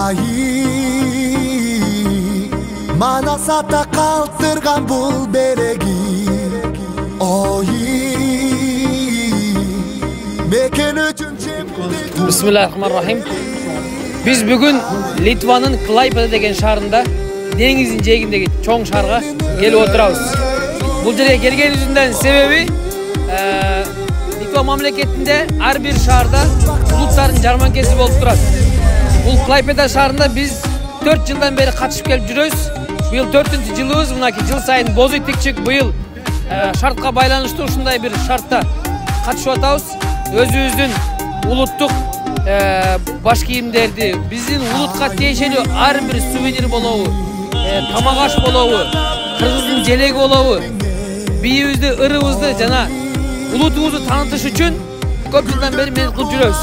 Ай мана сата калтырган бул береги Ой мекен үчүн Бисмиллахиррахманиррахим. Биз бүгүн Литванын Клайпеда деген шаарында деңиздин жээгиндеги чоң шаарга келип отурабыз. Бул жерге келгенибиздин себеби Литва мамлекетинде ар бир шаарда улуттардын жарманкеси болуп турат. Бул Клайпеда шаарында биз 4 жылдан бери катышып келип жүрөбүз. Быйыл 4-жылыбыз, мынакей жыл сайын боз ит тикчик быйыл шартка байланыштуу ушундай бир шартта катышып атабыз. Өзүбүздүн улуттук баш кийимдерди, биздин улутка тиешелүү ар бир сувенир болобу, тамак аш болобу, кыргыздын желеги болобу, бийибизди, ырыбызды жана улутубузду таанытыш үчүн көп жылдан бери менен кылып жүрөбүз.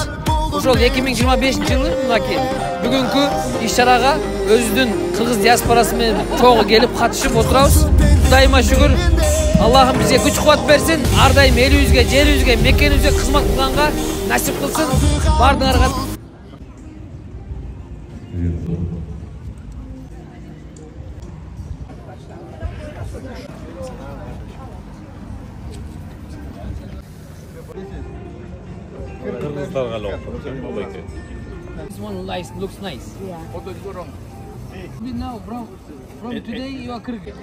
Ошол 2025-жылы мынакей бүгүнкү иш-чарага өзүбүздүн кыргыз диаспорасы менен чогуу келип катышып отурабыз. Кудайыма шүгүр, Аллахым бизге күч кубат берсин, ар дайым элибизге, жерибизге, мекенибизге кызмат кылганга насип кылсын. Бардыңарга This one looks nice. Yeah. Now, from today you are Kyrgyz.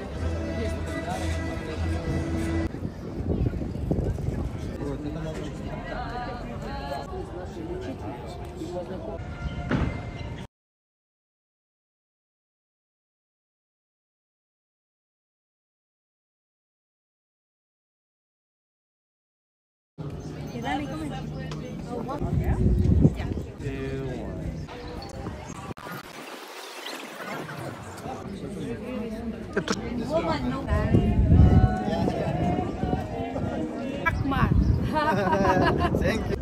Thank you.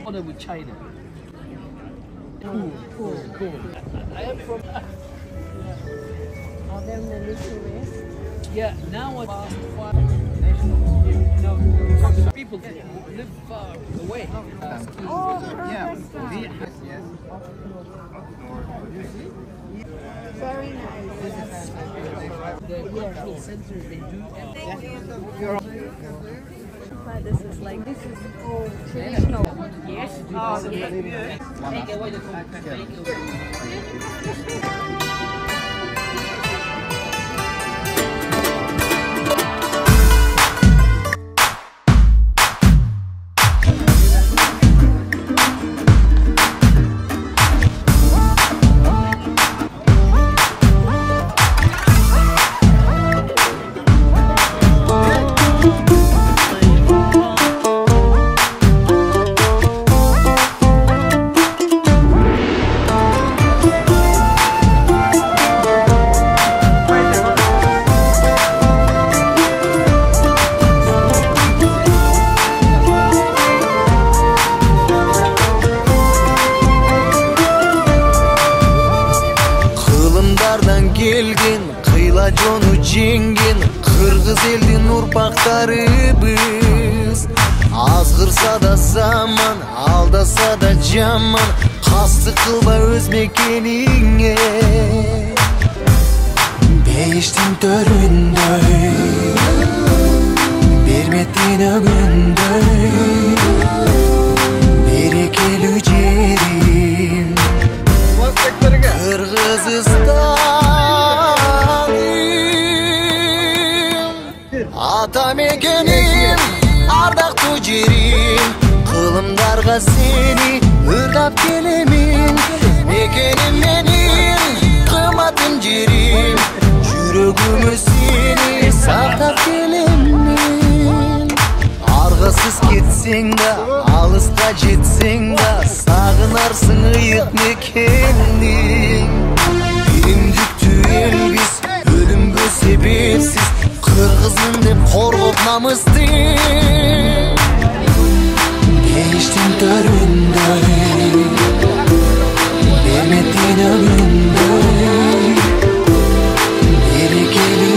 Order with China. Cool. I am from. Are there many tourists? Yeah, now what? People live far away. Very nice. The cultural center they do. This is all traditional. Yes. Take away the келген кыйла жону жеңген кыргыз элдин урпактарыбыз. Азгырса да заман, алдаса да жаман, кастык кылба өз мекениңе. Бейиштин төрүндөй, берметтин өгүндөй, берекелүү жерим Кыргызстаным, ата мекеним, ардактуу жерим. Кылымдарга сени ырдап келемин, мекеним менин, кымбатым жерим. Жүрөгүмө сени сактап келемин. Аргасыз кетсең да, алыска жетсең да, сагынарсың ыйык мекенди. Биримдиктүү элбиз, өлүмгө себепсиз, кыргызмын деп коргоп намысты. Бейиштин төрүндөй, берметтин өгүндөй, берекелүү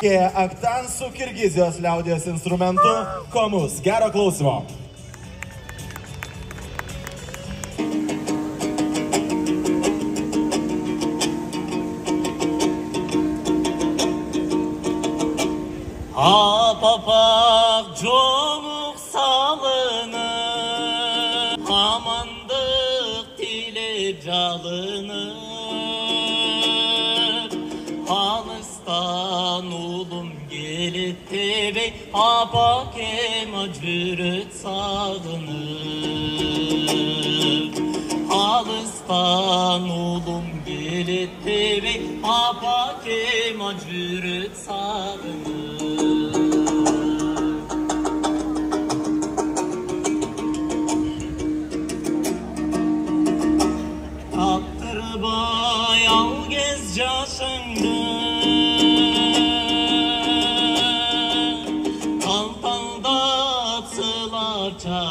Aktan su Kirgizijos liaudies instrumentu Komus. Gero klausimo. Apapak jonuk salınır, amandık dilep jalınır. Halıstan ulum gelip tebey, apak ema cürüt sağınır. Halıstan ulum gelip tebey, apak ema cürüt sağınır. Taktırıbay al gez yaşındı, Taltalda atılar çay,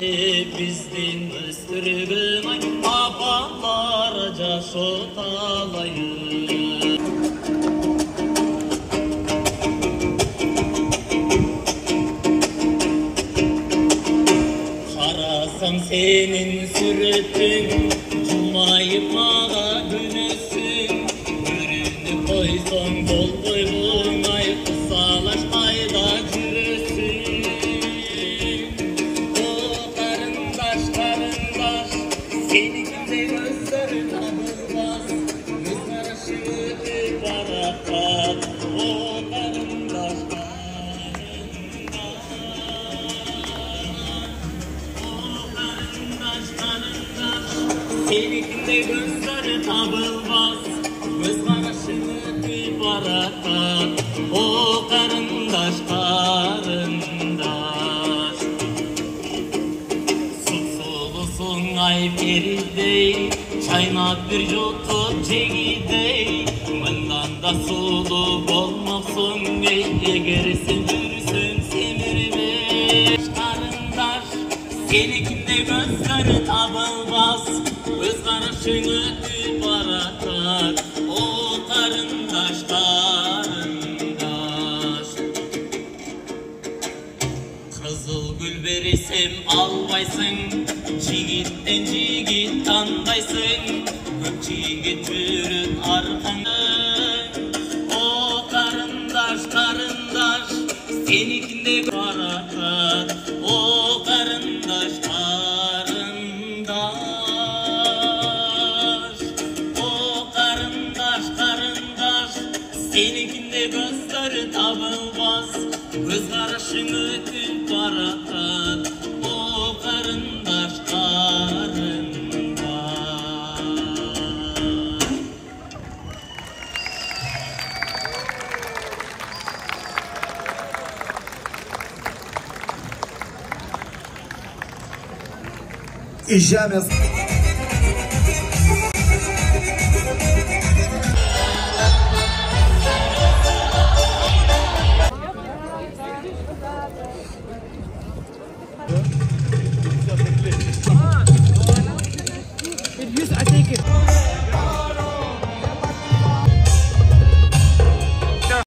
Bizdin üstürgün ay, Apaklara caşot alayım. Karasam senin sürütün, Cumayıp mağa dönüsün, Ürünü koyson bol boy bulmay, Kısalaş ayda cürüsün. O karındaş karındaş, Seni kimde gözleri tanılmaz, Göz karışını barakat. O karındaş Senikinde gözleri tabılmaz, Göz karışını bir barakat. O karındaş karındaş, Supsulusun ay peridey, Çaynat bir yutup çegidey, Mından da sulu bolmoksun ey, Egersin yürüsün semirmeş karındaş. Senikinde gözleri tabılmaz, Göz karışını bir barakat. O karındaş karındaş, Kızıl gül verisem albaysın, Jigitten jigit tandaysın, Köp jigit yürüt arkanda. O karındaş karındaş, Senikinde barakat. O karındaş karındaş, O karındaş karındaş, Senikinde gözleri tabılmaz, Göz karışını ötüp barakat. O karındaş karındaş. Žemės.